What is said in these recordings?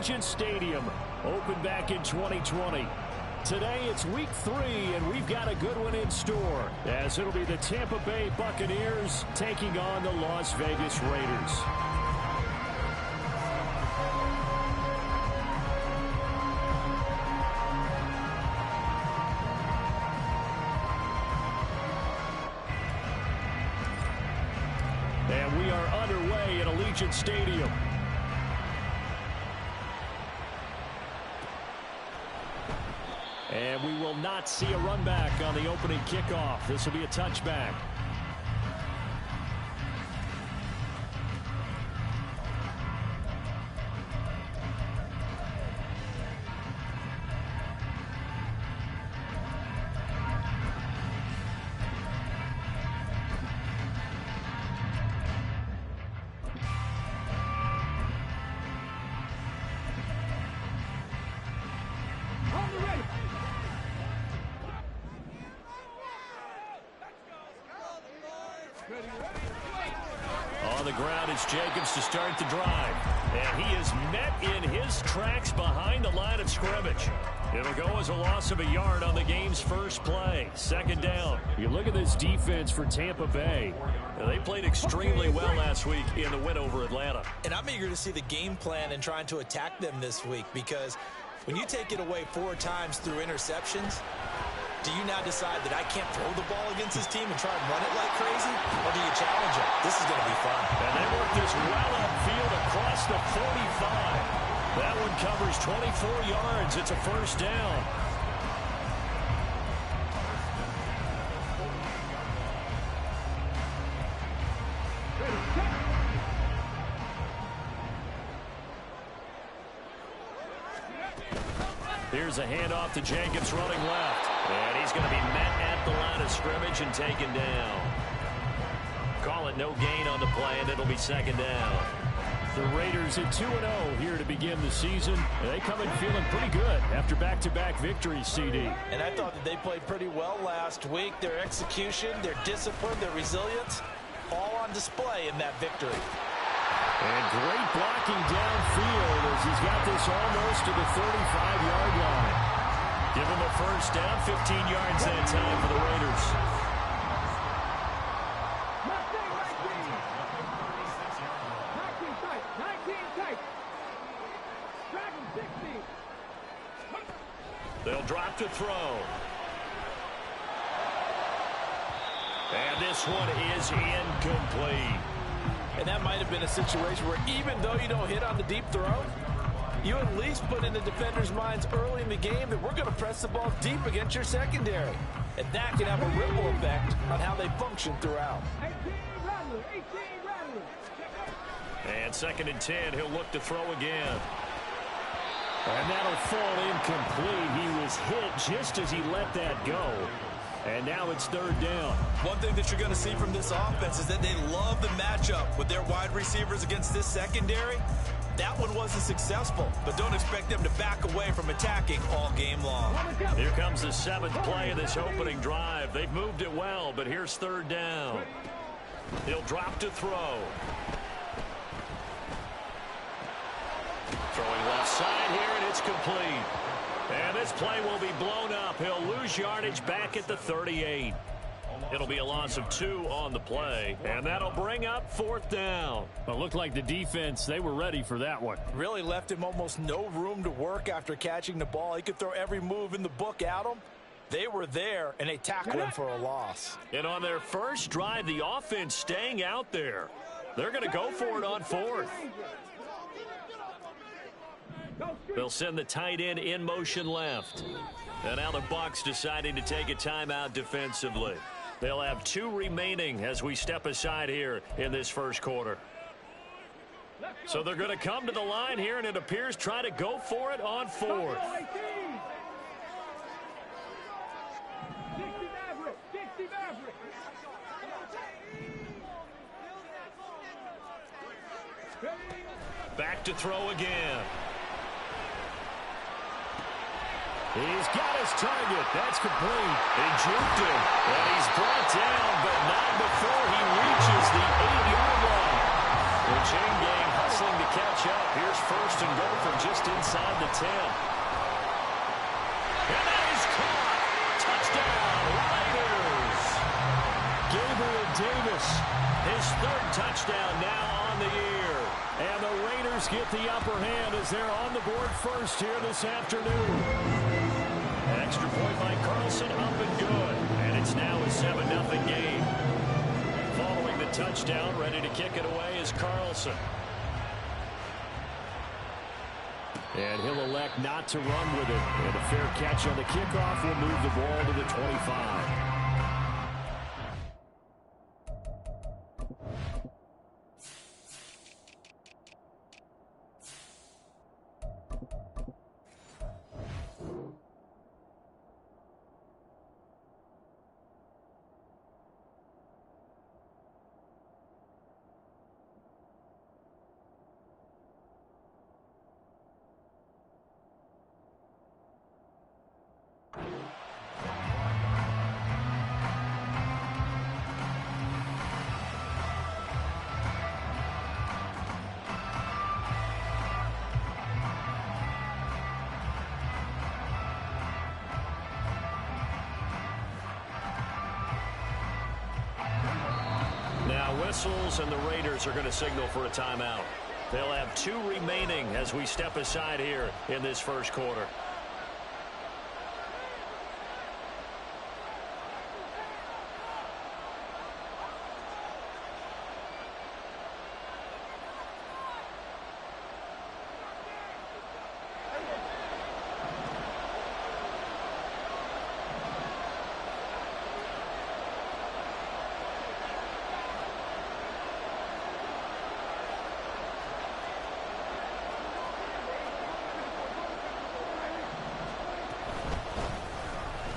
Allegiant Stadium, opened back in 2020. Today it's week 3, and we've got a good one in store, as it'll be the Tampa Bay Buccaneers taking on the Las Vegas Raiders. And we are underway at Allegiant Stadium. And we will not see a run back on the opening kickoff. This will be a touchback. On the ground is Jacobs to start the drive. And he is met in his tracks behind the line of scrimmage. It'll go as a loss of a yard on the game's first play. Second down. You look at this defense for Tampa Bay. They played extremely well last week in the win over Atlanta. And I'm eager to see the game plan and trying to attack them this week, because when you take it away 4 times through interceptions, do you now decide that I can't throw the ball against this team and try and run it like crazy? Or do you challenge it? This is going to be fun. And they work this well upfield across the 45. That one covers 24 yards. It's a first down. Here's a handoff to Jacobs running left. And he's going to be met at the line of scrimmage and taken down. Call it no gain on the play, and it'll be second down. The Raiders at 2-0 here to begin the season. They come in feeling pretty good after back-to-back victories, CD. And I thought that they played pretty well last week. Their execution, their discipline, their resilience, all on display in that victory. And great blocking downfield as he's got this almost to the 35-yard line. Give him a first down, 15 yards that time for the Raiders. They'll drop to throw. And this one is incomplete. And that might have been a situation where even though you don't hit on the deep throw, you at least put in the defender's minds early in the game that we're going to press the ball deep against your secondary. And that can have a ripple effect on how they function throughout. And 2nd and 10, he'll look to throw again. And that'll fall incomplete. He was hit just as he let that go. And now it's 3rd down. One thing that you're going to see from this offense is that they love the matchup with their wide receivers against this secondary. That one wasn't successful, but don't expect them to back away from attacking all game long. Here comes the 7th play of this opening drive. They've moved it well, but here's 3rd down. He'll drop to throw. Throwing left side here, and it's complete. And this play will be blown up. He'll lose yardage back at the 38. It'll be a loss of 2 on the play, and that'll bring up 4th down. Well, it looked like the defense, they were ready for that one. Really left him almost no room to work after catching the ball. He could throw every move in the book at him. They were there, and they tackled him for a loss. And on their first drive, the offense staying out there. They're going to go for it on 4th. They'll send the tight end in motion left. And now the Bucs deciding to take a timeout defensively. They'll have 2 remaining as we step aside here in this first quarter. So they're going to come to the line here, and it appears try to go for it on 4th. Back to throw again. He's got his target. That's complete. He juked him, and he's brought down, but not before he reaches the 8-yard line. The chain gang hustles wrestling to catch up. Here's first and goal from just inside the 10. And that is caught. Touchdown, Raiders. Gabriel Davis, his third touchdown now on the year. And the Raiders get the upper hand as they're on the board first here this afternoon. An extra point by Carlson, up and good. And it's now a 7-0 game. Following the touchdown, ready to kick it away is Carlson. And he'll elect not to run with it. And a fair catch on the kickoff will move the ball to the 25. Whistles, and the Raiders are going to signal for a timeout. They'll have 2 remaining as we step aside here in this first quarter.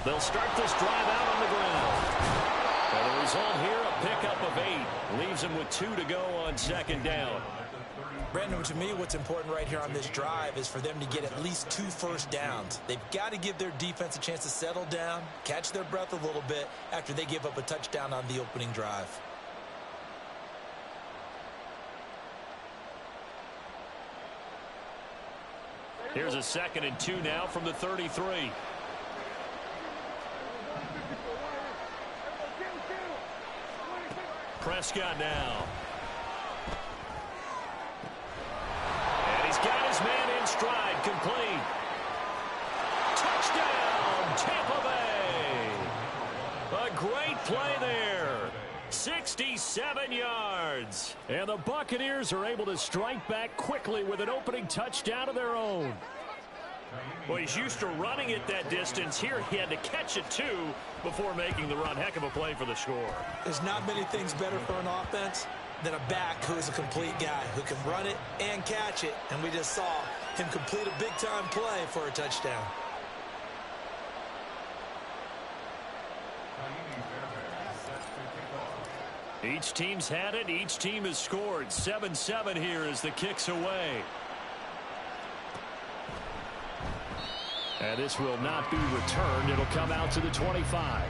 They'll start this drive out on the ground. And the result here, a pickup of 8. Leaves them with 2 to go on second down. Brandon, to me, what's important right here on this drive is for them to get at least 2 first downs. They've got to give their defense a chance to settle down, catch their breath a little bit after they give up a touchdown on the opening drive. Here's a 2nd and 2 now from the 33. Prescott now. And he's got his man in stride, complete. Touchdown, Tampa Bay. A great play there. 67 yards. And the Buccaneers are able to strike back quickly with an opening touchdown of their own. Well, he's used to running it that distance. Here he had to catch it, too, before making the run. Heck of a play for the score. There's not many things better for an offense than a back who is a complete guy who can run it and catch it. And we just saw him complete a big-time play for a touchdown. Each team's had it. Each team has scored. 7-7 here as the kick's away. And this will not be returned. It'll come out to the 25.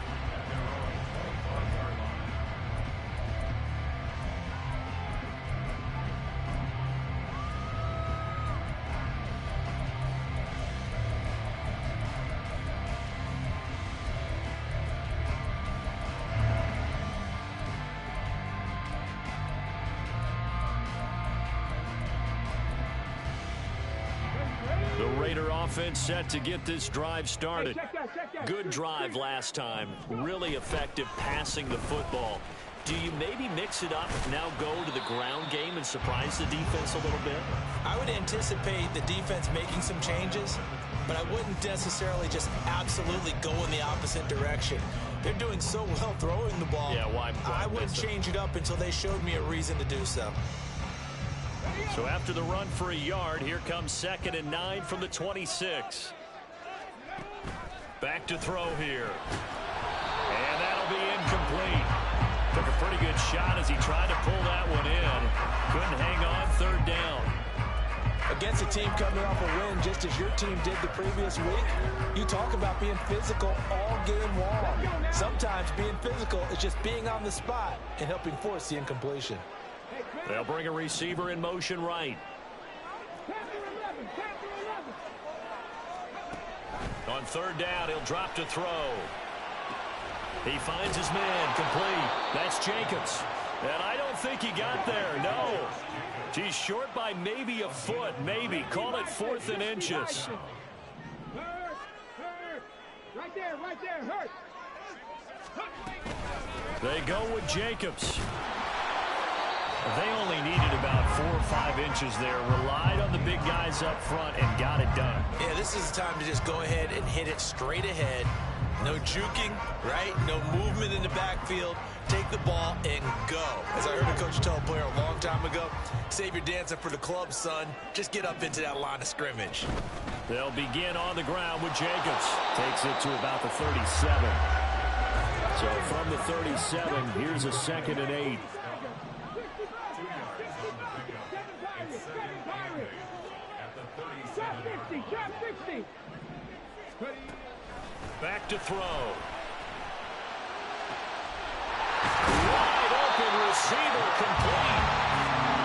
Offense set to get this drive started. Good drive last time. Really effective passing the football. Do you maybe mix it up, now go to the ground game and surprise the defense a little bit? I would anticipate the defense making some changes, but I wouldn't necessarily just absolutely go in the opposite direction. They're doing so well throwing the ball. Yeah, why I wouldn't change it up until they showed me a reason to do so. So after the run for a yard, here comes 2nd and 9 from the 26. Back to throw here. And that'll be incomplete. Took a pretty good shot as he tried to pull that one in. Couldn't hang on, 3rd down. Against a team coming off a win just as your team did the previous week, you talk about being physical all game long. Sometimes being physical is just being on the spot and helping force the incompletion. They'll bring a receiver in motion right. On third down, he'll drop to throw. He finds his man, complete. That's Jacobs. And I don't think he got there, no. He's short by maybe a foot, maybe. Call it 4th and inches. Right there, hurt. They go with Jacobs. They only needed about 4 or 5 inches there. Relied on the big guys up front and got it done. Yeah, this is the time to just go ahead and hit it straight ahead. No juking, right? No movement in the backfield. Take the ball and go. As I heard a coach tell a player a long time ago, save your dancing for the club, son. Just get up into that line of scrimmage. They'll begin on the ground with Jacobs. Takes it to about the 37. So from the 37, here's a 2nd and 8. Back to throw. Wide open receiver, complete.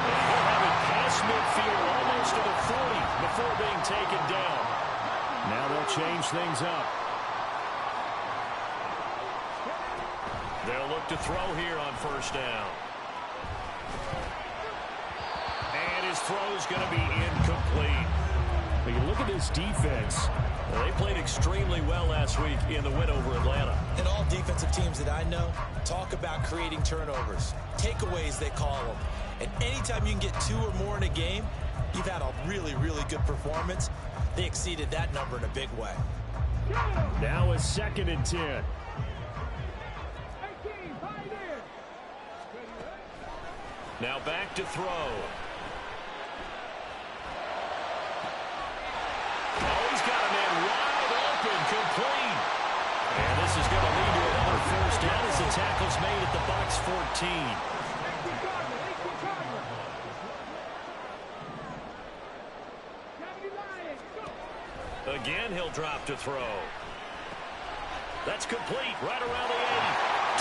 And he'll have it past midfield, almost to the 40 before being taken down. Now they'll change things up. They'll look to throw here on 1st down. And his throw's going to be incomplete. But you look at this defense. They played extremely well last week in the win over Atlanta. And all defensive teams that I know talk about creating turnovers. Takeaways, they call them. And anytime you can get 2 or more in a game, you've had a really, really good performance. They exceeded that number in a big way. Now a 2nd and 10. Now back to throw. Oh, he's got a man wide open, complete. And this is going to lead to another 1st down as the tackle's made at the box 14. Again, he'll drop to throw. That's complete, right around the 8.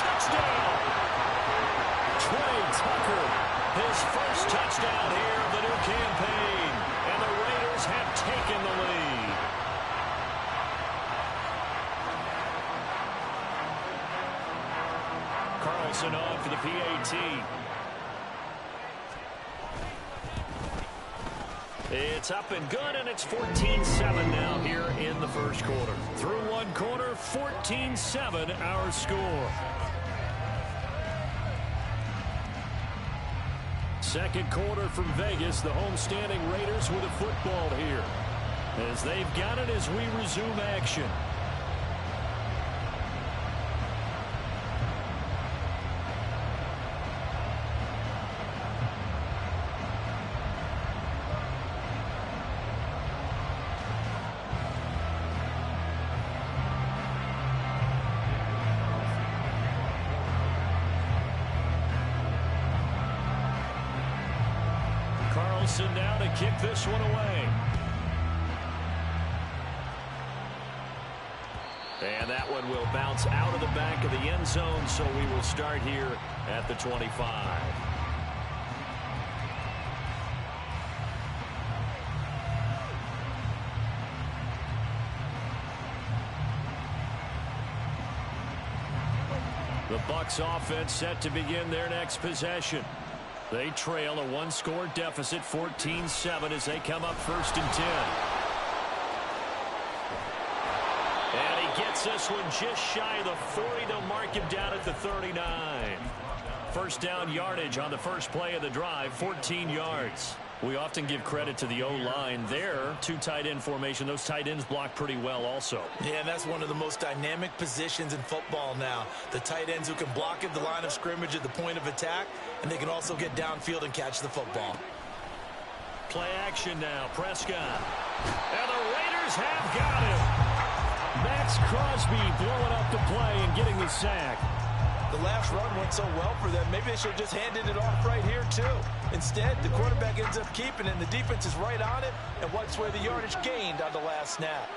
Touchdown! Trey Tucker, his first touchdown here of the new campaign. And the Raiders have taken the lead. Carlson on for the PAT. It's up and good, and it's 14-7 now here in the 1st quarter. Through 1 quarter, 14-7 our score. 2nd quarter from Vegas, the homestanding Raiders with a football here. As they've got it as we resume action. Carlson now to kick this one away. And that one will bounce out of the back of the end zone, so we will start here at the 25. The Bucs offense set to begin their next possession. They trail a 1-score deficit, 14-7, as they come up 1st and 10. And he gets this one just shy of the 40. They'll mark him down at the 39. 1st down yardage on the first play of the drive, 14 yards. We often give credit to the O-line there. 2 tight end formation. Those tight ends block pretty well also. Yeah, and that's one of the most dynamic positions in football now. The tight ends who can block at the line of scrimmage at the point of attack, and they can also get downfield and catch the football. Play action now. Prescott. And the Raiders have got him. Max Crosby blowing up the play and getting the sack. The last run went so well for them. Maybe they should have just handed it off right here, too. Instead, the quarterback ends up keeping it, and the defense is right on it and wipes away the yardage gained on the last snap.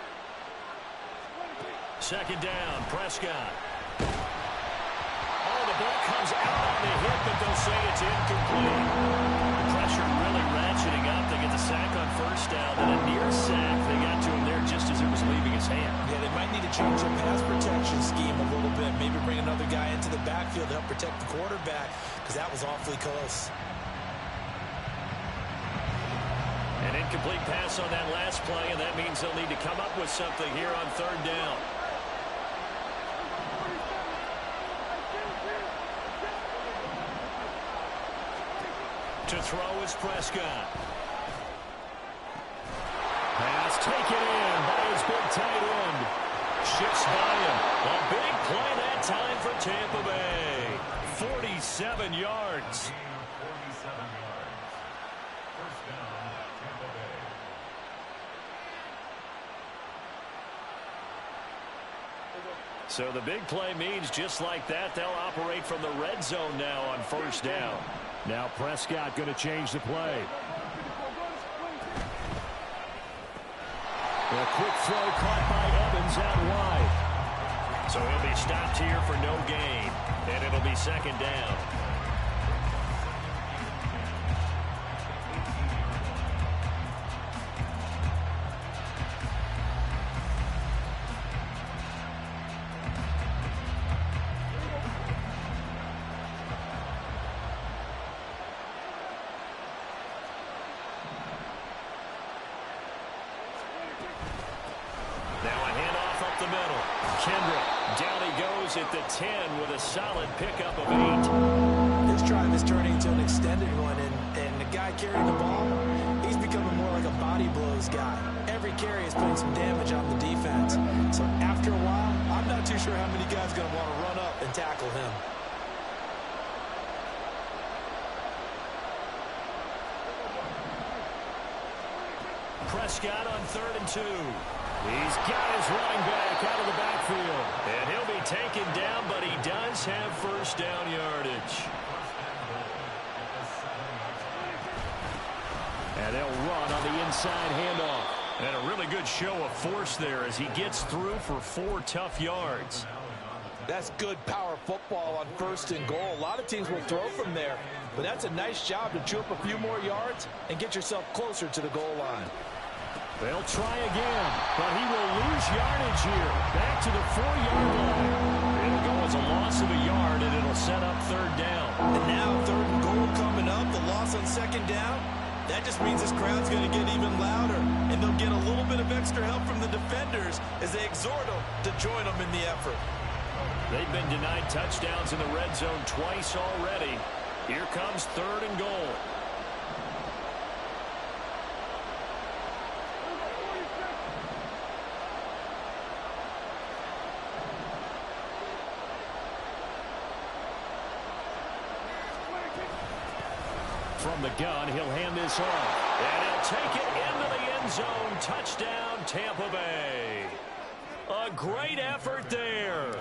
2nd down, Prescott. Oh, the ball comes out on the hit, but they'll say it's incomplete. a sack on first down, then a near sack. They got to him there just as it was leaving his hand. Yeah, they might need to change their pass protection scheme a little bit. Maybe bring another guy into the backfield to help protect the quarterback, because that was awfully close. An incomplete pass on that last play, and that means they'll need to come up with something here on third down. To throw is Prescott. Pass taken in by his big tight end. Shifts by him. A big play that time for Tampa Bay. 47 yards. So the big play means just like that, they'll operate from the red zone now on first down. Now Prescott going to change the play. A quick throw caught by Evans out wide. So he'll be stopped here for no gain, and it'll be second down. At the 10 with a solid pickup of 8. This drive is turning into an extended one, and the guy carrying the ball, he's becoming more like a body blows guy. Every carry is putting some damage on the defense. So after a while, I'm not too sure how many guys are going to want to run up and tackle him. Prescott on 3rd and 2. He's got his running back out of the backfield. And he'll be taken down, but he does have first down yardage. And they'll run on the inside handoff. And a really good show of force there as he gets through for 4 tough yards. That's good power football on 1st and goal. A lot of teams will throw from there, but that's a nice job to chew up a few more yards and get yourself closer to the goal line. They'll try again, but he will lose yardage here. Back to the 4-yard line. It'll go as a loss of a yard, and it'll set up 3rd down. And now 3rd and goal coming up, the loss on 2nd down. That just means this crowd's going to get even louder, and they'll get a little bit of extra help from the defenders as they exhort them to join them in the effort. They've been denied touchdowns in the red zone twice already. Here comes 3rd and goal. From the gun, he'll hand this off. And he'll take it into the end zone. Touchdown, Tampa Bay. A great effort there.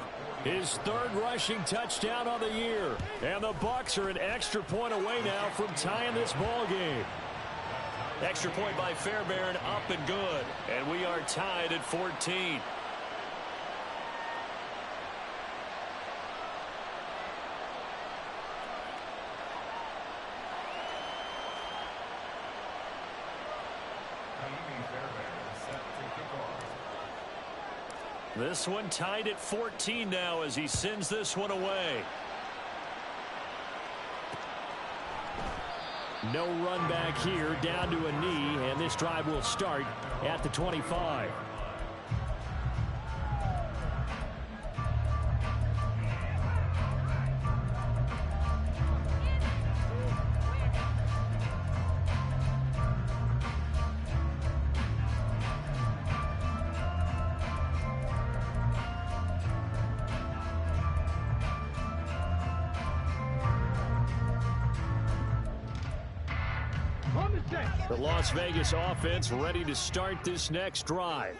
His 3rd rushing touchdown of the year. And the Bucs are an extra point away now from tying this ball game. Extra point by Fairbairn, up and good. And we are tied at 14. This one tied at 14 now as he sends this one away. No run back here, down to a knee, and this drive will start at the 25. The Las Vegas offense ready to start this next drive.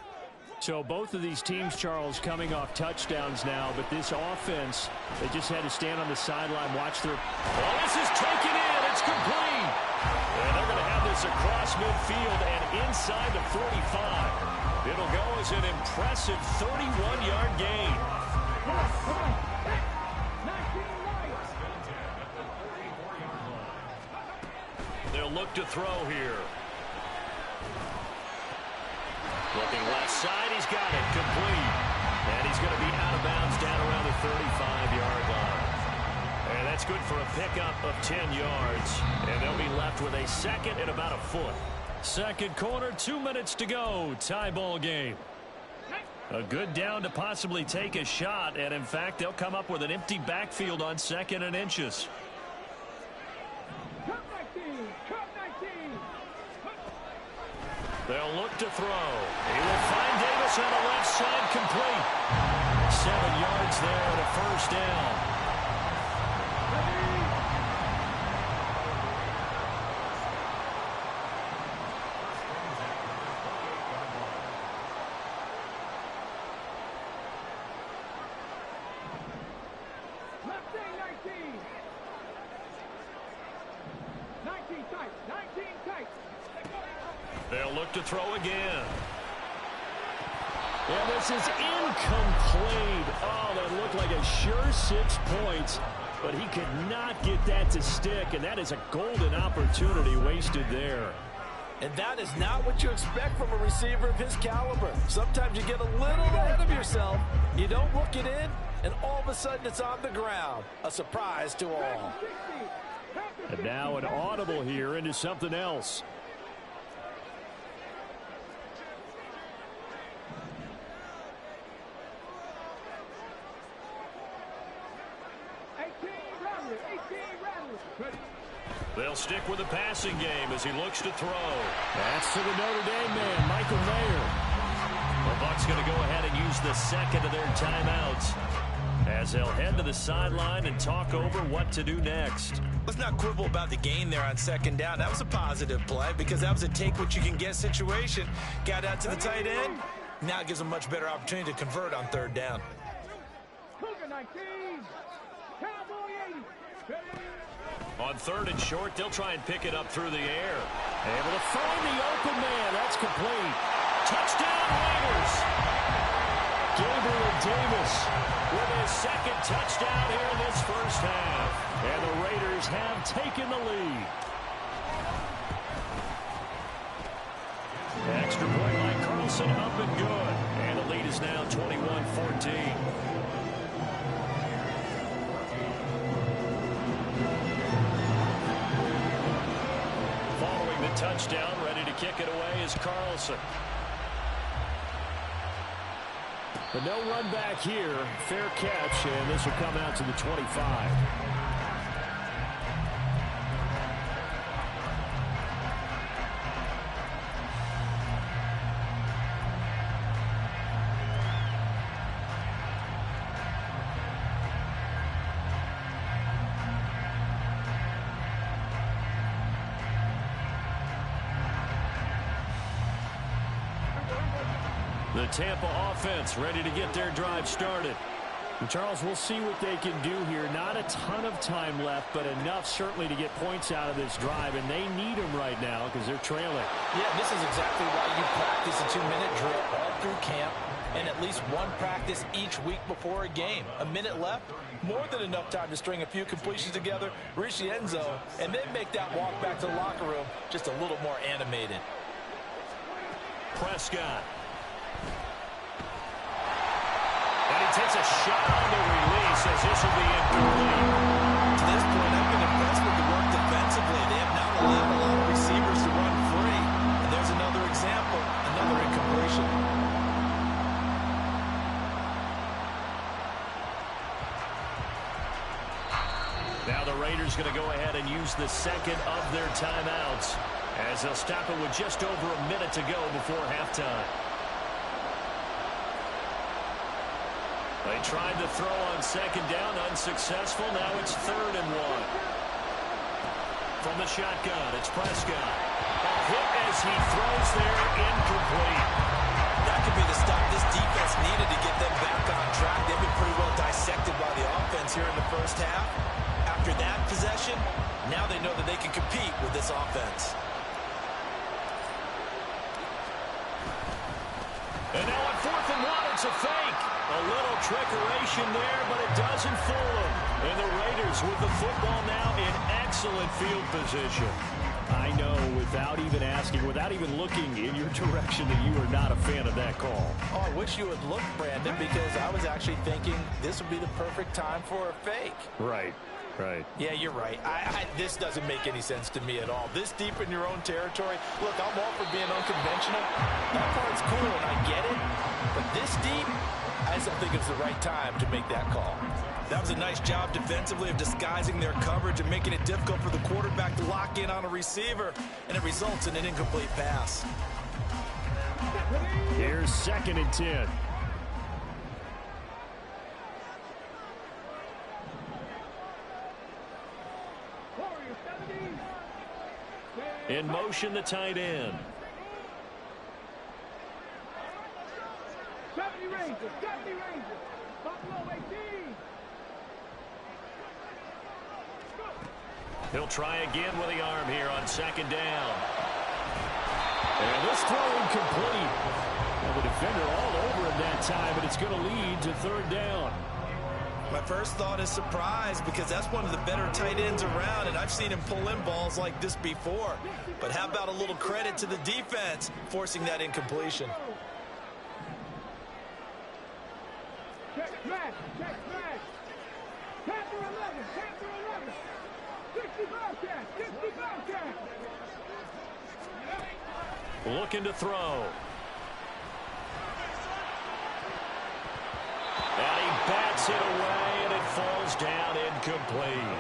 So both of these teams, Charles, coming off touchdowns now, but this offense, they just had to stand on the sideline, watch their... Oh, this is taken in. It's complete. And they're going to have this across midfield and inside the 45. It'll go as an impressive 31-yard gain. They'll look to throw here. Looking left side, he's got it, complete. And he's going to be out of bounds down around the 35-yard line. And that's good for a pickup of 10 yards. And they'll be left with a second and about a foot. Second quarter, 2 minutes to go. Tie ball game. A good down to possibly take a shot. And, in fact, they'll come up with an empty backfield on second and inches. They'll look to throw. He will find Davis on the left side, complete. 7 yards there and a first down. They'll look to throw again. And this is incomplete. Oh, that looked like a sure 6 points, but he could not get that to stick, and that is a golden opportunity wasted there. And that is not what you expect from a receiver of his caliber. Sometimes you get a little ahead of yourself, you don't look it in, and all of a sudden it's on the ground. A surprise to all. And now an audible here into something else. They'll stick with the passing game as he looks to throw. That's to the Notre Dame man, Michael Mayer. The Bucs going to go ahead and use the second of their timeouts as they'll head to the sideline and talk over what to do next. Let's not quibble about the gain there on second down. That was a positive play because that was a take-what-you-can-get situation. Got out to the tight end. Now it gives them a much better opportunity to convert on third down. On third and short, they'll try and pick it up through the air. Able to find the open man. That's complete. Touchdown, Raiders. Gabriel Davis with his second touchdown here in this first half. And the Raiders have taken the lead. Extra point by Carlson, up and good. And the lead is now 21-14. Touchdown, ready to kick it away is Carlson. But no run back here. Fair catch, and this will come out to the 25. The Tampa offense ready to get their drive started. And Charles, we'll see what they can do here. Not a ton of time left, but enough certainly to get points out of this drive, and they need them right now because they're trailing. Yeah, this is exactly why you practice a 2-minute drill all through camp and at least one practice each week before a game. A minute left, more than enough time to string a few completions together, reach the end zone, and then make that walk back to the locker room just a little more animated. Prescott. And he takes a shot on the release as this will be incomplete. To this point, I've been impressed with the work defensively. They have not allowed a lot of receivers to run free. And there's another example, another incompletion. Now the Raiders going to go ahead and use the second of their timeouts as they'll stop it with just over a minute to go before halftime. They tried to throw on second down, unsuccessful. Now it's 3rd and 1. From the shotgun, it's Prescott. A hit as he throws there, incomplete. That could be the stop this defense needed to get them back on track. They've been pretty well dissected by the offense here in the first half. After that possession, now they know that they can compete with this offense. And now on 4th and 1, it's a fake. A little trickeration there, but it doesn't fool them. And the Raiders with the football now in excellent field position. I know, without even asking, without even looking in your direction, that you are not a fan of that call. Oh, I wish you would look, Brandon, because I was actually thinking this would be the perfect time for a fake. Right. Right. Yeah, you're right. This doesn't make any sense to me at all. This deep in your own territory. Look, I'm all for being unconventional. That part's cool, and I get it. But this deep, I just don't think it's the right time to make that call. That was a nice job defensively of disguising their coverage and making it difficult for the quarterback to lock in on a receiver, and it results in an incomplete pass. Here's 2nd and 10. In motion, the tight end. 70 Rangers, 70 Rangers. Buffalo 18. He'll try again with the arm here on 2nd down. And this throw incomplete. And the defender all over him that time, but it's going to lead to 3rd down. My first thought is surprise, because that's one of the better tight ends around, and I've seen him pull in balls like this before. But how about a little credit to the defense forcing that incompletion? Check smash, check smash. Panther 11, Panther 11. 65 catch, 65 catch. Looking to throw. And he bats it away, and it falls down incomplete.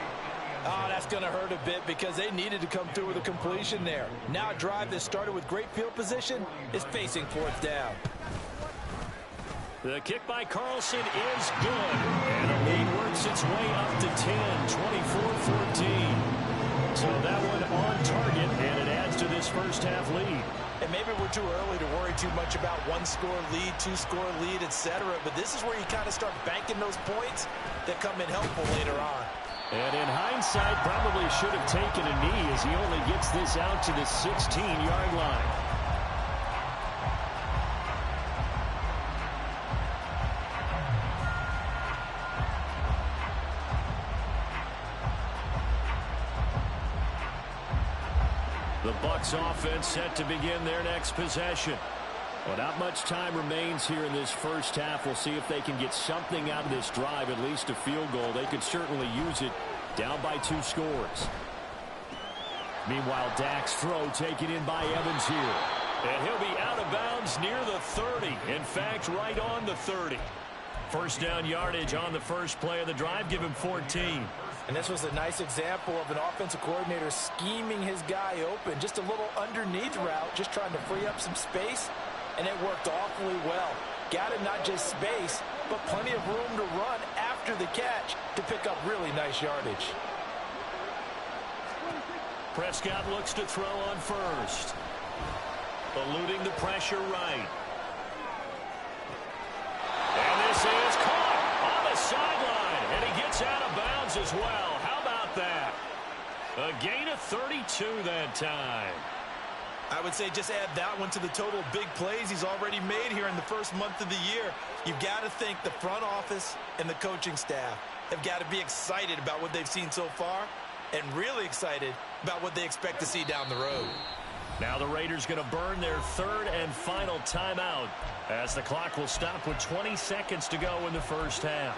Oh, that's going to hurt a bit because they needed to come through with a completion there. Now a drive that started with great field position is facing 4th down. The kick by Carlson is good. And the lead works its way up to 10, 24-14. So that one on target, and it adds to this first half lead. And maybe we're too early to worry too much about 1-score lead, 2-score lead, etc. But this is where you kind of start banking those points that come in helpful later on. And in hindsight, probably should have taken a knee as he only gets this out to the 16-yard line. The Bucs offense set to begin their next possession. Well, not much time remains here in this first half. We'll see if they can get something out of this drive, at least a field goal. They could certainly use it, down by 2 scores. Meanwhile, Dak's throw taken in by Evans here. And he'll be out of bounds near the 30. In fact, right on the 30. First down yardage on the first play of the drive. Give him 14. And this was a nice example of an offensive coordinator scheming his guy open. Just a little underneath route, just trying to free up some space. And it worked awfully well. Got it not just space, but plenty of room to run after the catch to pick up really nice yardage. Prescott looks to throw on first. Eluding the pressure right. And this is caught on the sideline. And he gets out of bounds as well. How about that? A gain of 32 that time. I would say just add that one to the total of big plays he's already made here in the first month of the year. You've got to think the front office and the coaching staff have got to be excited about what they've seen so far and really excited about what they expect to see down the road. Now the Raiders going to burn their 3rd and final timeout as the clock will stop with 20 seconds to go in the first half.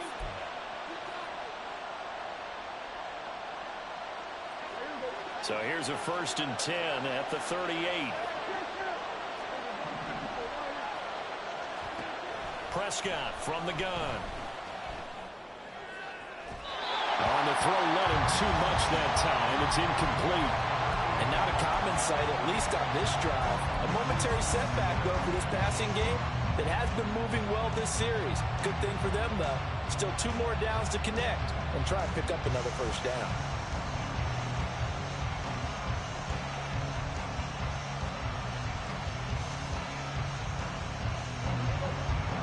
So here's a 1st and 10 at the 38. Prescott from the gun. On the throw, let him too much that time. It's incomplete. And not a common sight, at least on this drive. A momentary setback, though, for this passing game that has been moving well this series. Good thing for them, though. Still 2 more downs to connect and try and pick up another first down.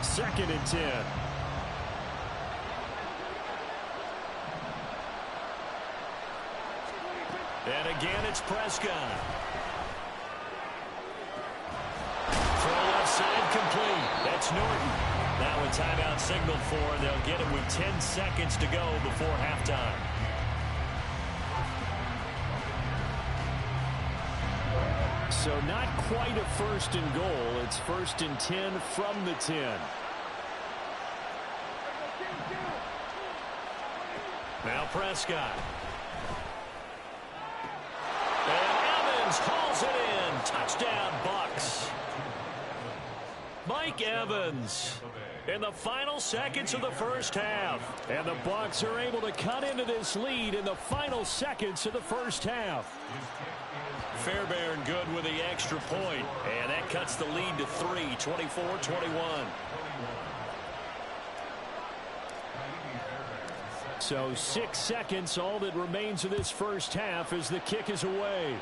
Second and 10. And again, it's Prescott. Throw left side complete. That's Norton. Now a timeout signaled for, and they'll get it with 10 seconds to go before halftime. So not quite a first and goal. It's first and 10 from the 10. Now Prescott. And Evans hauls it in. Touchdown, Bucs. Mike Evans in the final seconds of the first half. And the Bucs are able to cut into this lead in the final seconds of the first half. Fairbairn good with the extra point. And that cuts the lead to 3, 24-21. So 6 seconds, all that remains of this first half as the kick is away.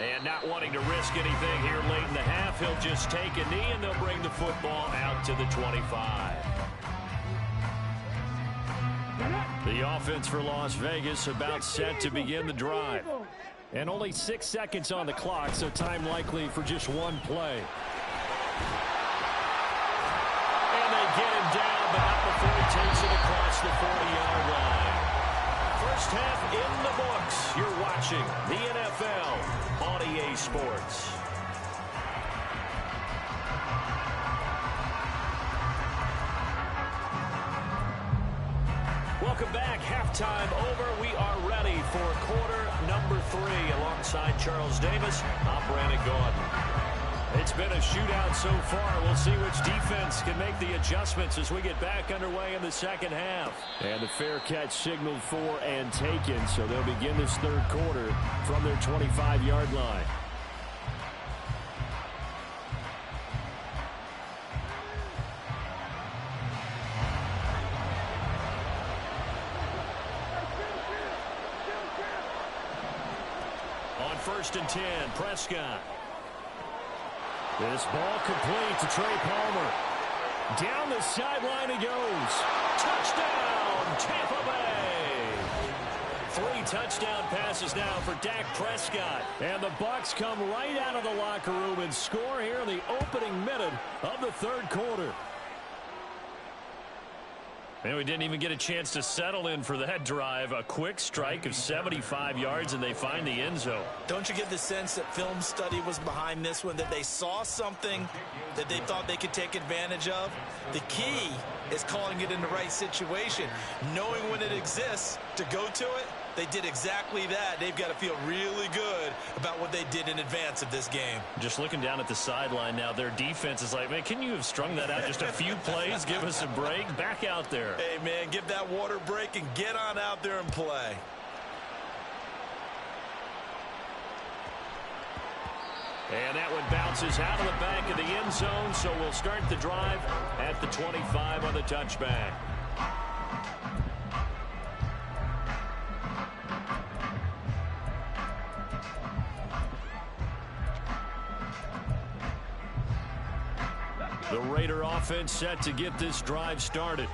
And not wanting to risk anything here late in the half, he'll just take a knee and they'll bring the football out to the 25. The offense for Las Vegas about set to begin the drive. And only 6 seconds on the clock, so time likely for just one play. Get him down, but not before he takes it across the 40-yard line. First half in the books. You're watching the NFL on EA Sports. Welcome back. Halftime over. We are ready for quarter number 3. Alongside Charles Davis, I'm Brandon Gordon. It's been a shootout so far. We'll see which defense can make the adjustments as we get back underway in the second half. And the fair catch signaled for and taken, so they'll begin this third quarter from their 25-yard line. On first and 10, Prescott. This ball complete to Trey Palmer. Down the sideline he goes. Touchdown, Tampa Bay. 3 touchdown passes now for Dak Prescott. And the Bucs come right out of the locker room and score here in the opening minute of the third quarter. And we didn't even get a chance to settle in for that drive. A quick strike of 75 yards, and they find the end zone. Don't you get the sense that film study was behind this one, that they saw something that they thought they could take advantage of? The key is calling it in the right situation, knowing when it exists to go to it. They did exactly that. They've got to feel really good about what they did in advance of this game. Just looking down at the sideline now, their defense is like, man, can you have strung that out just a few plays? Give us a break. Back out there. Hey, man, give that water break and get on out there and play. And that one bounces out of the back of the end zone, so we'll start the drive at the 25 on the touchback. The Raider offense set to get this drive started.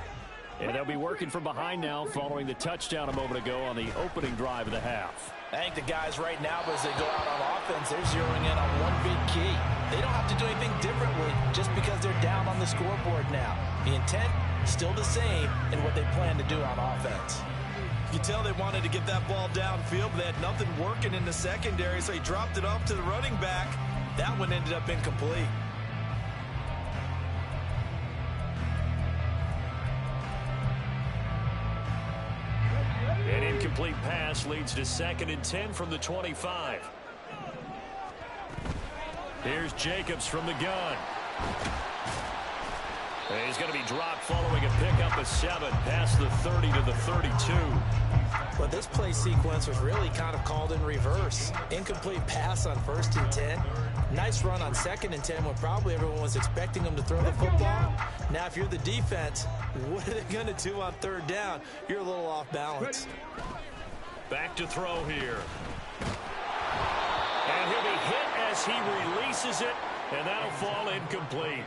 And they'll be working from behind now following the touchdown a moment ago on the opening drive of the half. I think the guys right now, as they go out on offense, they're zeroing in on one big key. They don't have to do anything differently just because they're down on the scoreboard now. The intent still the same in what they plan to do on offense. You can tell they wanted to get that ball downfield, but they had nothing working in the secondary, so he dropped it off to the running back. That one ended up incomplete. An incomplete pass leads to 2nd and 10 from the 25. Here's Jacobs from the gun. And he's going to be dropped following a pickup of 7 past the 30 to the 32. Well, this play sequence was really kind of called in reverse. Incomplete pass on 1st and 10. Nice run on 2nd and 10 when probably everyone was expecting them to throw the football. Now, if you're the defense, what are they going to do on 3rd down? You're a little off balance. Back to throw here. And he'll be hit as he releases it, and that'll fall incomplete.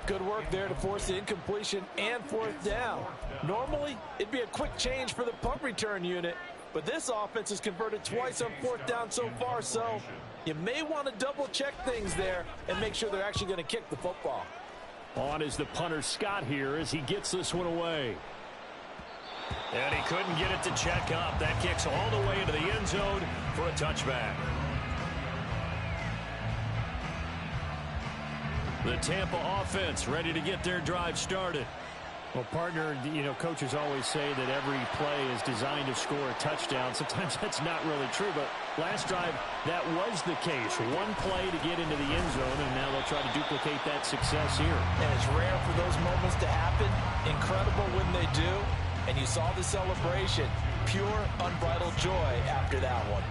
Good work there to force the incompletion and 4th down. Normally, it'd be a quick change for the punt return unit, but this offense has converted twice on 4th down so far, so you may want to double-check things there and make sure they're actually going to kick the football. On is the punter Scott here as he gets this one away. And he couldn't get it to check up. That kicks all the way into the end zone for a touchback. The Tampa offense ready to get their drive started. Well, partner, you know, coaches always say that every play is designed to score a touchdown. Sometimes that's not really true, but last drive, that was the case. One play to get into the end zone, and now they'll try to duplicate that success here. And it's rare for those moments to happen. Incredible when they do. And you saw the celebration. Pure, unbridled joy after that one.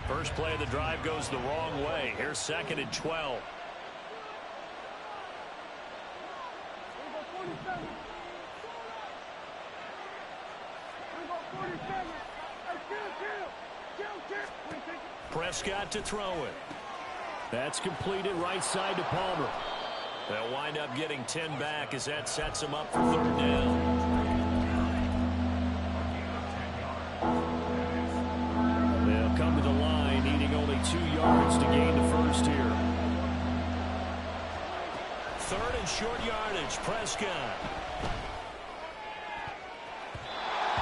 First play of the drive goes the wrong way. Here's 2nd and 12. Prescott to throw it. That's completed right side to Palmer. They'll wind up getting 10 back as that sets them up for 3rd down. They'll come to the line, needing only 2 yards to gain the first here. 3rd and short yardage. Prescott.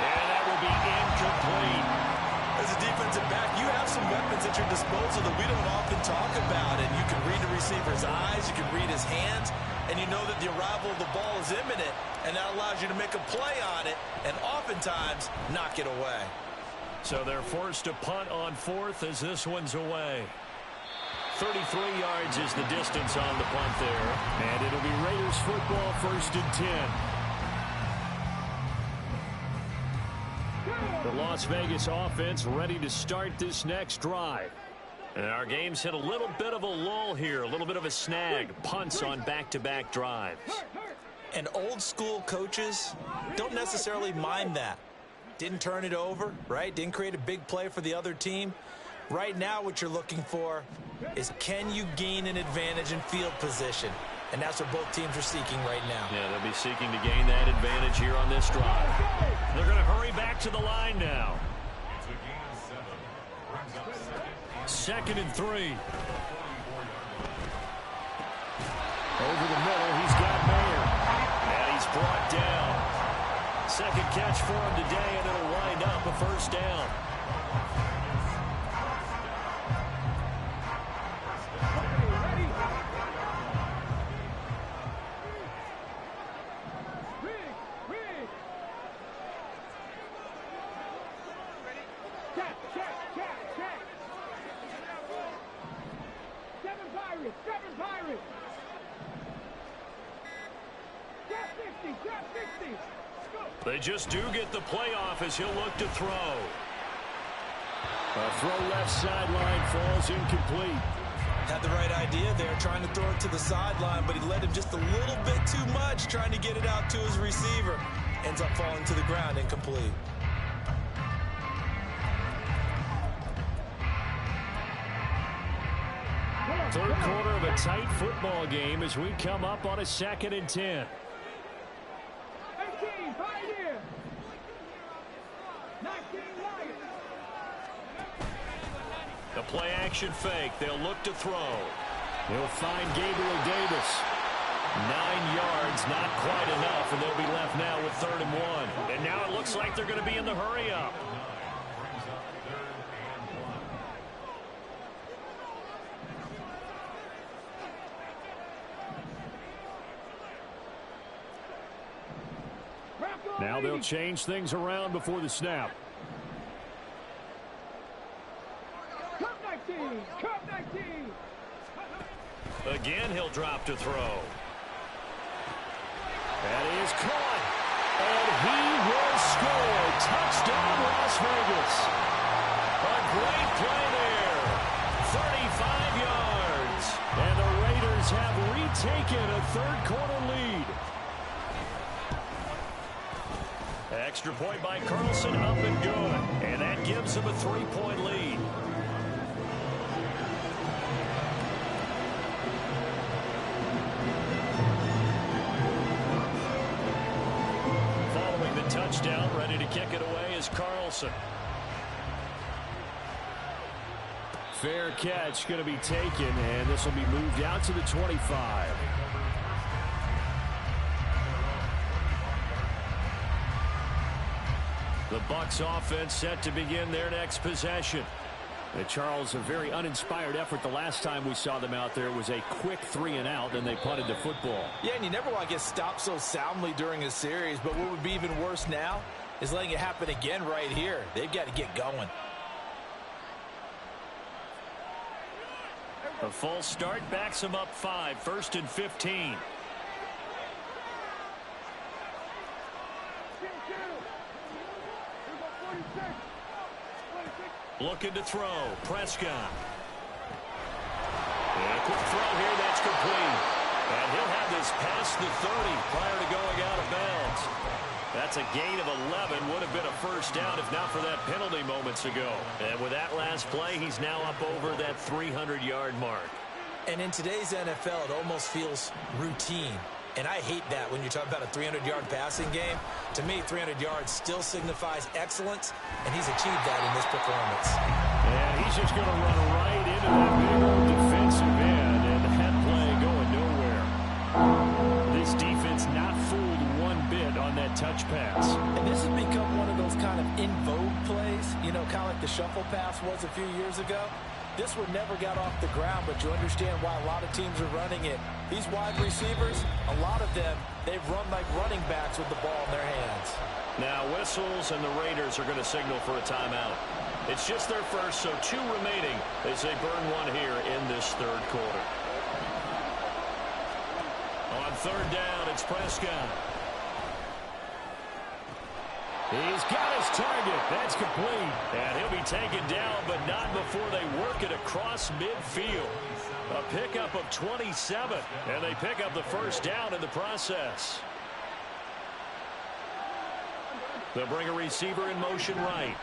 And that will be incomplete. As a defensive back, you have some weapons at your disposal that we don't often talk about. And you can read the receiver's eyes, you can read his hands, and you know that the arrival of the ball is imminent, and that allows you to make a play on it and oftentimes knock it away. So they're forced to punt on 4th as this one's away. 33 yards is the distance on the punt there. And it'll be Raiders football, 1st and 10. The Las Vegas offense ready to start this next drive. And our game's hit a little bit of a lull here, a little bit of a snag. Punts on back-to-back drives. And old school coaches don't necessarily mind that. Didn't turn it over, right? Didn't create a big play for the other team. Right now what you're looking for is, can you gain an advantage in field position? And that's what both teams are seeking right now. Yeah, they'll be seeking to gain that advantage here on this drive. They're going to hurry back to the line now. 2nd and 3. Over the middle, he's got Mayer. And he's brought down. 2nd catch for him today, and it'll wind up a 1st down. They just do get the playoff as he'll look to throw. A throw left sideline, falls incomplete. Had the right idea there, trying to throw it to the sideline, but he led him just a little bit too much, trying to get it out to his receiver. Ends up falling to the ground, incomplete. Third quarter of a tight football game as we come up on a 2nd and 10. The play action fake. They'll look to throw. They'll find Gabriel Davis. 9 yards, not quite enough, and they'll be left now with 3rd and 1. And now it looks like they're going to be in the hurry-up. Now they'll change things around before the snap. Again, he'll drop to throw. That is caught. And he will score. Touchdown, Las Vegas. A great play there. 35 yards. And the Raiders have retaken a third-quarter lead. Extra point by Carlson, up and good. And that gives them a 3-point lead. Following the touchdown, ready to kick it away is Carlson. Fair catch going to be taken, and this will be moved out to the 25. The Bucs offense set to begin their next possession. Charles, a very uninspired effort the last time we saw them out there. It was a quick 3-and-out, and they punted the football. Yeah, and you never want to get stopped so soundly during a series, but what would be even worse now is letting it happen again right here. They've got to get going. A full start backs them up 5, 1st and 15. Looking to throw. Prescott. And a quick throw here. That's complete. And he'll have this past the 30 prior to going out of bounds. That's a gain of 11. Would have been a first down if not for that penalty moments ago. And with that last play, he's now up over that 300-yard mark. And in today's NFL, it almost feels routine. And I hate that when you're talking about a 300-yard passing game. To me, 300 yards still signifies excellence, and he's achieved that in this performance. And he's just going to run right into that big old defensive end, and that play going nowhere. This defense not fooled one bit on that touch pass. And this has become one of those kind of in vogue plays, you know, kind of like the shuffle pass was a few years ago. This one never got off the ground, but you understand why a lot of teams are running it. These wide receivers, a lot of them, they've run like running backs with the ball in their hands. Now whistles, and the Raiders are going to signal for a timeout. It's just their first, so 2 remaining as they burn one here in this third quarter. On 3rd down, it's Prescott. He's got his target. That's complete. And he'll be taken down, but not before they work it across midfield. A pickup of 27, and they pick up the first down in the process. They'll bring a receiver in motion right.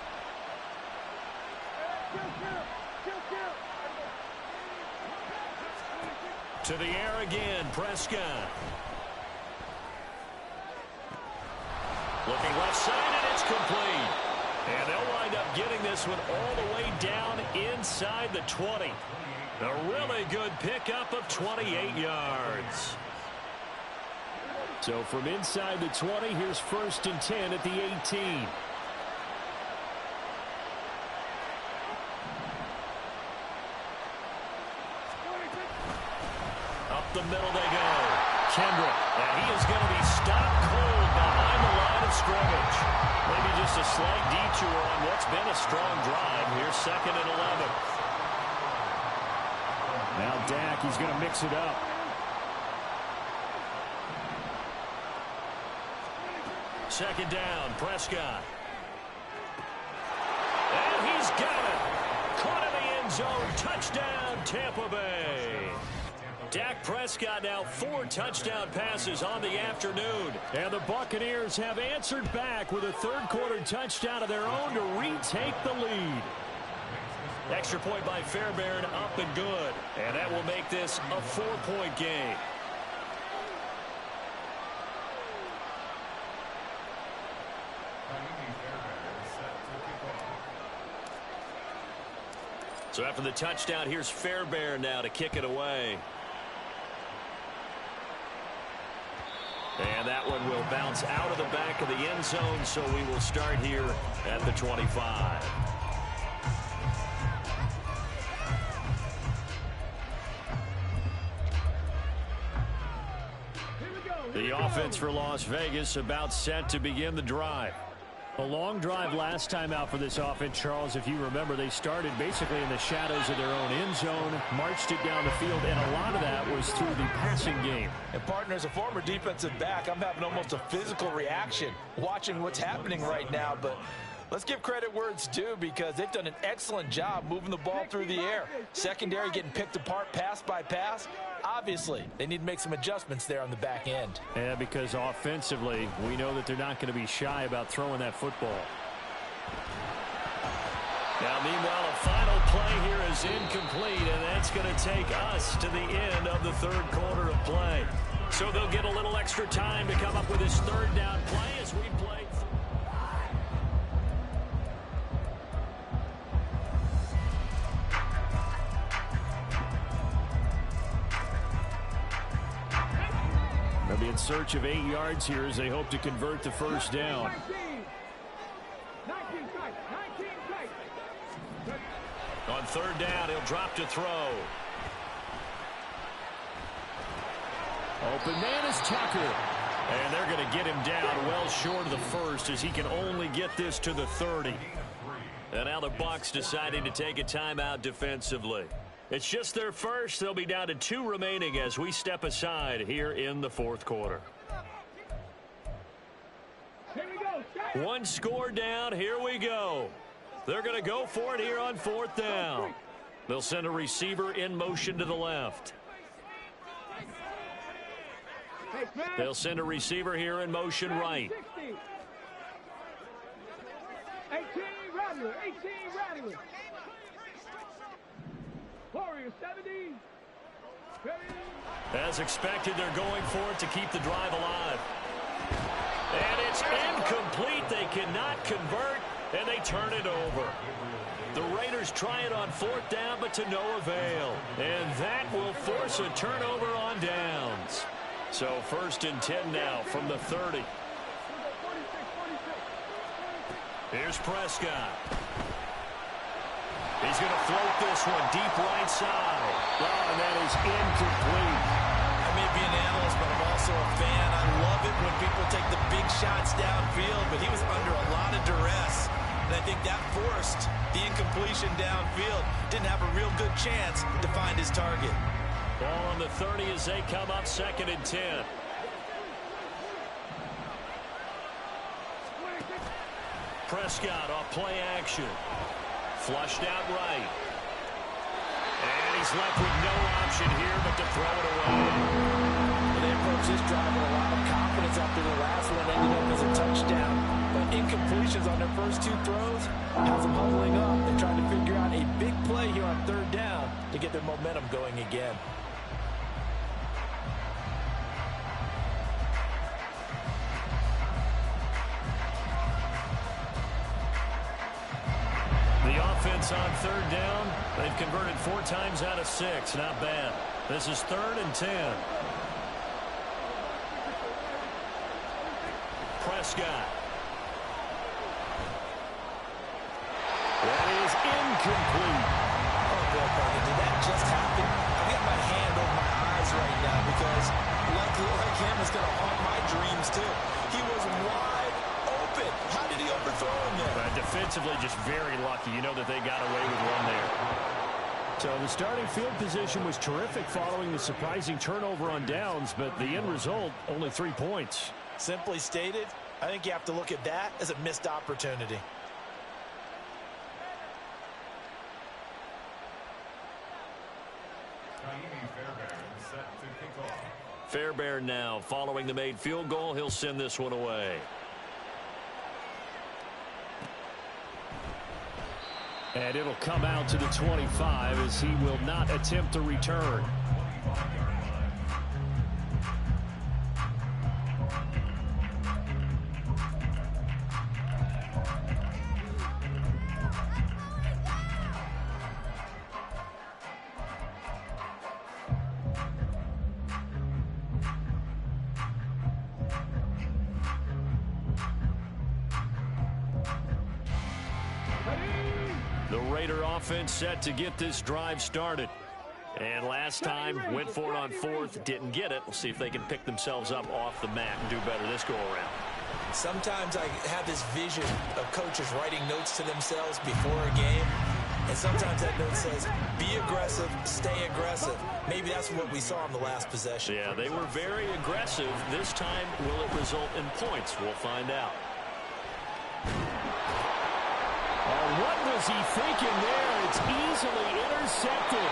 To the air again, Prescott. Looking left side, and it's complete. And they'll wind up getting this one all the way down inside the 20. A really good pickup of 28 yards. So from inside the 20, here's 1st and 10 at the 18. Up the middle they go. Kendrick, and he is going to be stopped cold behind the line of scrimmage. Maybe just a slight detour on what's been a strong drive. Here's 2nd and 11. Now Dak, he's going to mix it up. Second down, Prescott. And he's got it. Caught in the end zone. Touchdown, Tampa Bay. Dak Prescott now 4 touchdown passes on the afternoon. And the Buccaneers have answered back with a third-quarter touchdown of their own to retake the lead. Extra point by Fairbairn, up and good. And that will make this a 4-point game. So after the touchdown, here's Fairbairn now to kick it away. And that one will bounce out of the back of the end zone, so we will start here at the 25. The offense for Las Vegas about set to begin the drive. A long drive last time out for this offense, Charles. If you remember, they started basically in the shadows of their own end zone, marched it down the field, and a lot of that was through the passing game. And, partner, as a former defensive back, I'm having almost a physical reaction watching what's happening right now. But let's give credit where it's due, because they've done an excellent job moving the ball through the air. Secondary getting picked apart pass by pass. Obviously, they need to make some adjustments there on the back end. Yeah, because offensively, we know that they're not going to be shy about throwing that football. Now, meanwhile, a final play here is incomplete, and that's going to take us to the end of the third quarter of play. So they'll get a little extra time to come up with this third down play as we play. They'll be in search of 8 yards here as they hope to convert the first down. third down. He'll drop to throw. Open man is Tucker. And they're going to get him down well short of the first as he can only get this to the 30. And now the Bucs deciding to take a timeout defensively. It's just their first. They'll be down to 2 remaining as we step aside here in the fourth quarter. Here we go. One score down. Here we go. They're going to go for it here on fourth down. They'll send a receiver in motion to the left. They'll send a receiver here in motion right. 18 Rattler. 18 Rattler. Warrior 70. As expected, they're going for it to keep the drive alive. And it's incomplete. They cannot convert, and they turn it over. The Raiders try it on fourth down, but to no avail. And that will force a turnover on downs. So 1st and 10 now from the 30. Here's Prescott. He's going to float this one deep right side. Oh, and that is incomplete. I may be an analyst, but I'm also a fan. I love it when people take the big shots downfield, but he was under a lot of duress. And I think that forced the incompletion downfield. Didn't have a real good chance to find his target. Ball on the 30 as they come up 2nd and 10. Prescott off play action. Flushed out right. And he's left with no option here but to throw it away. Well, they approached this drive with a lot of confidence after the last one ended up as a touchdown. But incompletions on their first 2 throws has them huddling up. They're trying to figure out a big play here on 3rd down to get their momentum going again. The offense on 3rd down, they've converted 4 times out of 6. Not bad. This is 3rd and 10. Prescott. That is incomplete. Oh, Bill Parker, did that just happen? I've got my hand over my eyes right now because like him is going to haunt my dreams too. He was wide open. How did he overthrow him there? Defensively, just very lucky. You know that they got away with one there. So the starting field position was terrific following the surprising turnover on downs, but the end result, only 3 points. Simply stated, I think you have to look at that as a missed opportunity. Fairbairn now following the made field goal. He'll send this one away. And it'll come out to the 25 as he will not attempt to return. Offense set to get this drive started. And last time, went for it on 4th, didn't get it. We'll see if they can pick themselves up off the mat and do better this go-around. Sometimes I have this vision of coaches writing notes to themselves before a game. And sometimes that note says, be aggressive, stay aggressive. Maybe that's what we saw in the last possession. Yeah, they were very aggressive. This time, will it result in points? We'll find out. What was he thinking there? It's easily intercepted.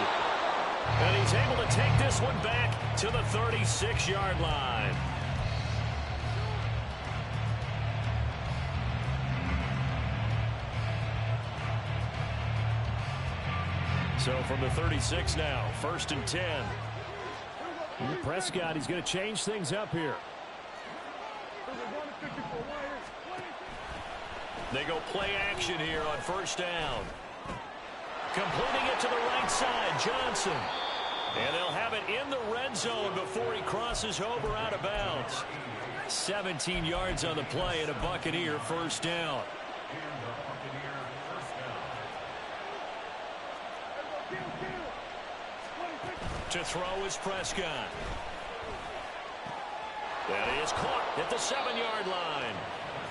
And he's able to take this one back to the 36-yard line. So from the 36 now, 1st and 10. And Prescott, he's going to change things up here. They go play action here on 1st down. Completing it to the right side, Johnson. And they'll have it in the red zone before he crosses over out of bounds. 17 yards on the play and a Buccaneer 1st down. To throw is Prescott. That is caught at the 7-yard line.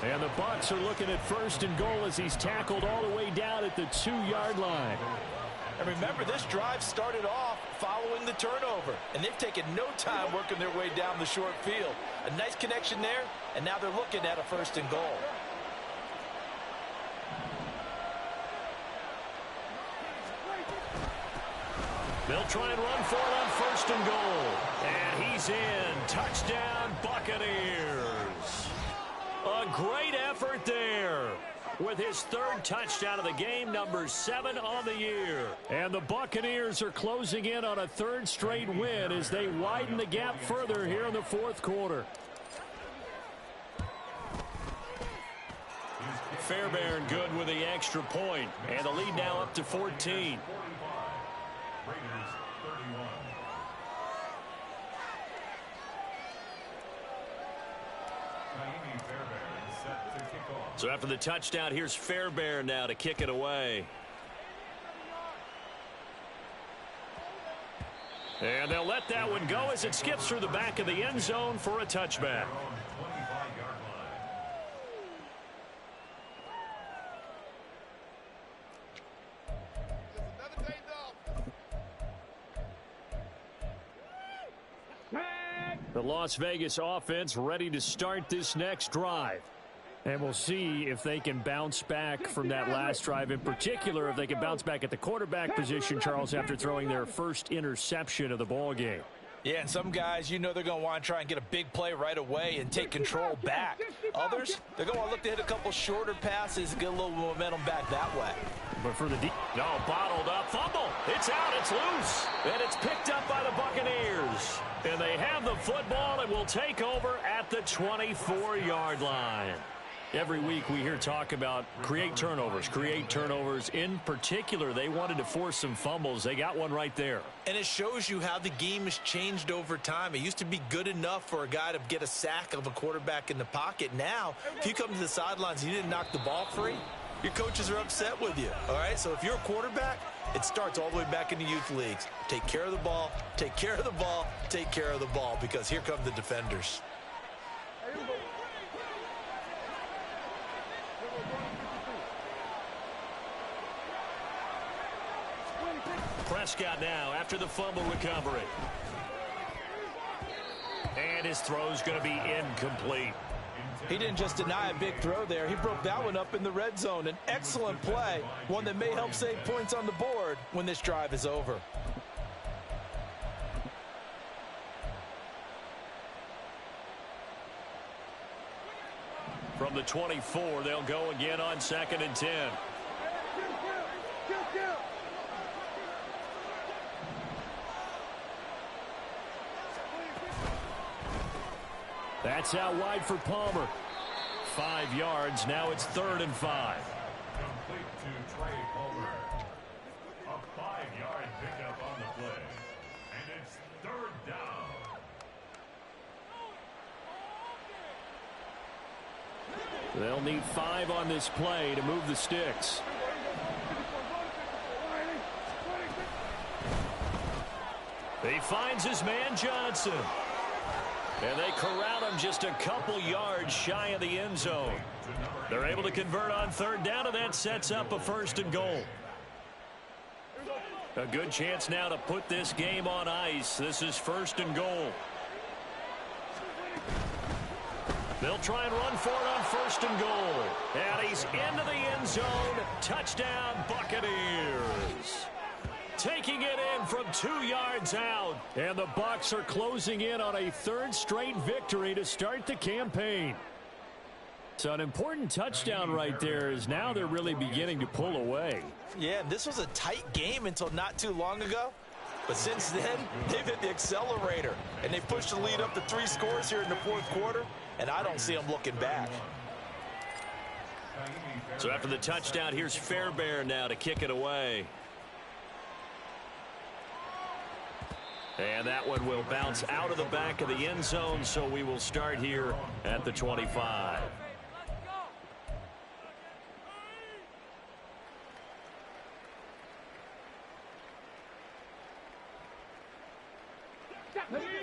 And the Bucs are looking at 1st and goal as he's tackled all the way down at the 2-yard line. And remember, this drive started off following the turnover, and they've taken no time working their way down the short field. A nice connection there, and now they're looking at a 1st and goal. They'll try and run for it on 1st and goal. And he's in. Touchdown, Buccaneers. A great effort there with his 3rd touchdown of the game, number 7 on the year. And the Buccaneers are closing in on a 3rd straight win as they widen the gap further here in the 4th quarter. Fairbairn good with the extra point, and the lead now up to 14. So after the touchdown, here's Fairbairn now to kick it away. And they'll let that one go as it skips through the back of the end zone for a touchback. The Las Vegas offense ready to start this next drive. And we'll see if they can bounce back from that last drive. In particular, if they can bounce back at the quarterback position, Charles, after throwing their first interception of the ball game. Yeah, and some guys, you know they're going to want to try and get a big play right away and take control back. Others, they're going to look to hit a couple shorter passes and get a little momentum back that way. But for the deep... No, bottled up. Fumble. It's out. It's loose. And it's picked up by the Buccaneers. And they have the football and will take over at the 24-yard line. Every week we hear talk about create turnovers. In particular, they wanted to force some fumbles. They got one right there. And it shows you how the game has changed over time. It used to be good enough for a guy to get a sack of a quarterback in the pocket. Now, if you come to the sidelines and you didn't knock the ball free, your coaches are upset with you. All right, so if you're a quarterback, it starts all the way back in the youth leagues. Take care of the ball, take care of the ball, take care of the ball, because here come the defenders. Prescott now after the fumble recovery. And his throw's going to be incomplete. He didn't just deny a big throw there. He broke that one up in the red zone. An excellent play, one that may help save points on the board when this drive is over. From the 24, they'll go again on 2nd and 10. That's out wide for Palmer. 5 yards. Now it's 3rd and 5. Complete to Trey Palmer. A 5-yard pickup on the play. And it's 3rd down. They'll need 5 on this play to move the sticks. He finds his man Johnson. And they corral him just a couple yards shy of the end zone. They're able to convert on 3rd down, and that sets up a 1st and goal. A good chance now to put this game on ice. This is 1st and goal. They'll try and run for it on 1st and goal. And he's into the end zone. Touchdown, Buccaneers. Taking it in from 2 yards out. And the Bucs are closing in on a 3rd straight victory to start the campaign. So an important touchdown right there is now they're really beginning to pull away. Yeah, this was a tight game until not too long ago. But since then, they've hit the accelerator. And they pushed the lead up to 3 scores here in the 4th quarter. And I don't see them looking back. So after the touchdown, here's Fairbairn now to kick it away. And that one will bounce out of the back of the end zone, so we will start here at the 25.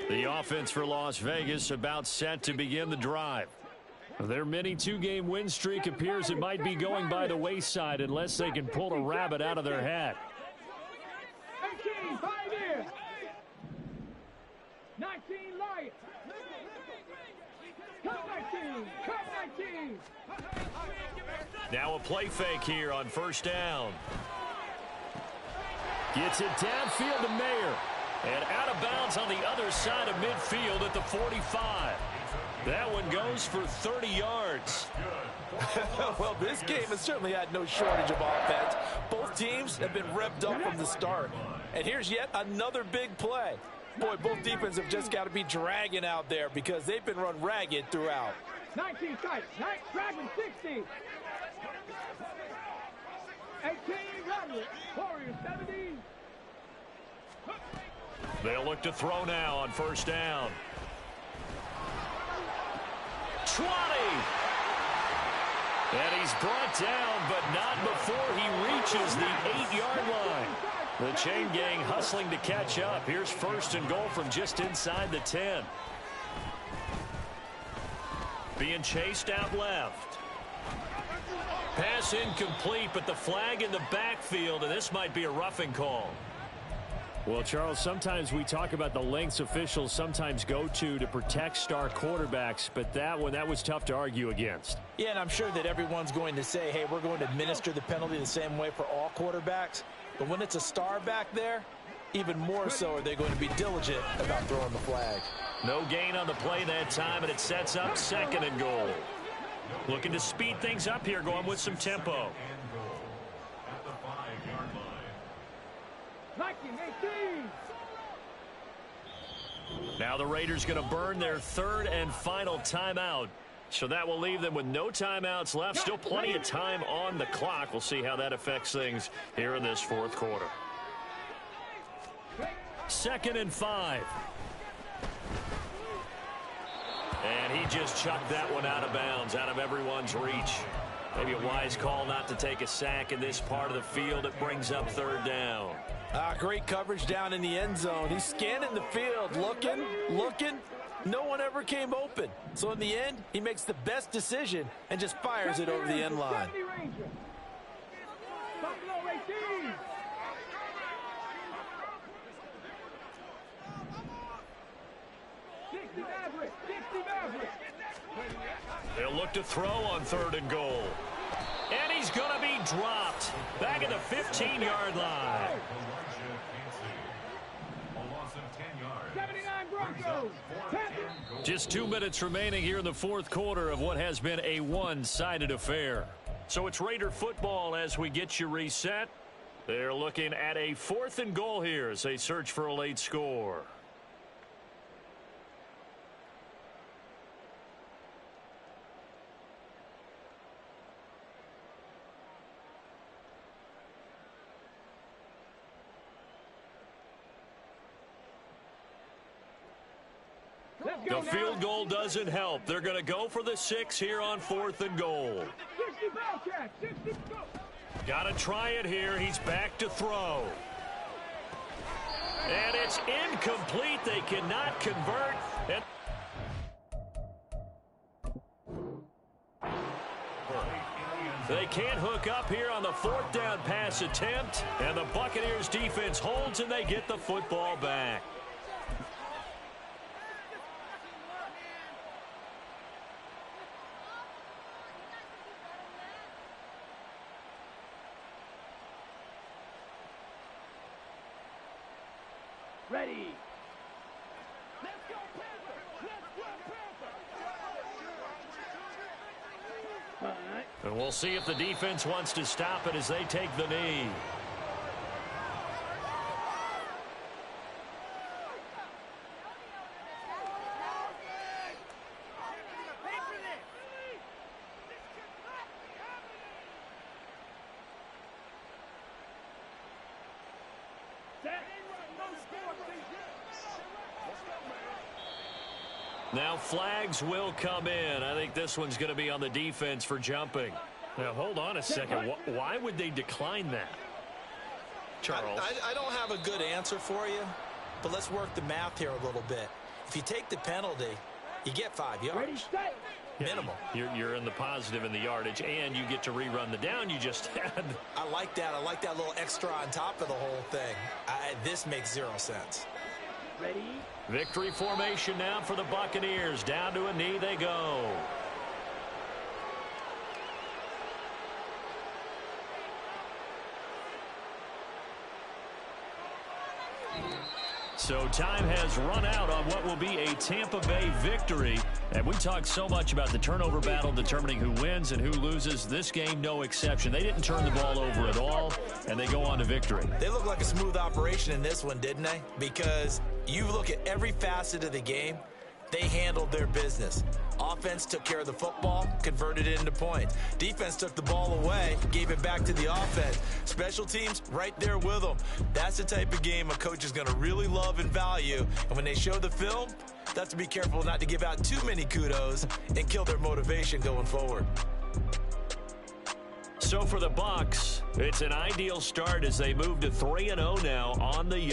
The offense for Las Vegas about set to begin the drive. Their mini two-game win streak appears it might be going by the wayside unless they can pull a rabbit out of their hat. 18, 5 years. 19, Lions. Cut 19, cut 19. Now a play fake here on first down. Gets it downfield to Mayer. And out of bounds on the other side of midfield at the 45. That one goes for 30 yards. Well, this game has certainly had no shortage of offense. Both teams have been revved up from the start. And here's yet another big play. Boy, both defenses have just got to be dragging out there because they've been run ragged throughout. 19 sight, dragon 60. 18, Rattler, Warriors 70. They'll look to throw now on first down. 20. And he's brought down, but not before he reaches the 8-yard line. The chain gang hustling to catch up. Here's first and goal from just inside the 10. Being chased out left. Pass incomplete, but the flag in the backfield, and this might be a roughing call. Well, Charles, sometimes we talk about the lengths officials sometimes go to protect star quarterbacks, but that was tough to argue against. Yeah, and I'm sure that everyone's going to say, hey, we're going to administer the penalty the same way for all quarterbacks. But when it's a star back there, even more so are they going to be diligent about throwing the flag. No gain on the play that time, and it sets up second and goal. Looking to speed things up here, going with some tempo. 19-18. Now the Raiders going to burn their third and final timeout. So that will leave them with no timeouts left. Still plenty of time on the clock. We'll see how that affects things here in this fourth quarter. 2nd and 5. And he just chucked that one out of bounds, out of everyone's reach. Maybe a wise call not to take a sack in this part of the field. It brings up third down. Great coverage down in the end zone. He's scanning the field, looking. No one ever came open. So in the end, he makes the best decision and just fires it over the end line. Buffalo 18. They'll look to throw on third and goal. And he's going to be dropped back at the 15-yard line. Just 2 minutes remaining here in the fourth quarter of what has been a one-sided affair. So it's Raider football as we get you reset. They're looking at a 4th and goal here as they search for a late score. The field goal doesn't help. They're going to go for the 6 here on 4th and goal. 60, Got to try it here. He's back to throw. And it's incomplete. They cannot convert. And they can't hook up here on the 4th down pass attempt. And the Buccaneers defense holds and they get the football back. Ready. And we'll see if the defense wants to stop it as they take the knee. Now flags will come in. I think this one's going to be on the defense for jumping. Now hold on a second. Why would they decline that? Charles? I don't have a good answer for you. but let's work the math here a little bit. If you take the penalty, you get 5 yards. Ready, set. Minimal. You're in the positive in the yardage, and you get to rerun the down you just had. I like that. I like that little extra on top of the whole thing. This makes 0 sense. Ready. Victory formation now for the Buccaneers. Down to a knee they go. So time has run out on what will be a Tampa Bay victory. And we talked so much about the turnover battle determining who wins and who loses. This game, no exception. They didn't turn the ball over at all, and they go on to victory. They look like a smooth operation in this one, didn't they? Because you look at every facet of the game, they handled their business. Offense took care of the football, converted it into points. Defense took the ball away, gave it back to the offense. Special teams, right there with them. That's the type of game a coach is going to really love and value. And when they show the film, they have to be careful not to give out too many kudos and kill their motivation going forward. So for the Bucs, it's an ideal start as they move to 3-0 now on the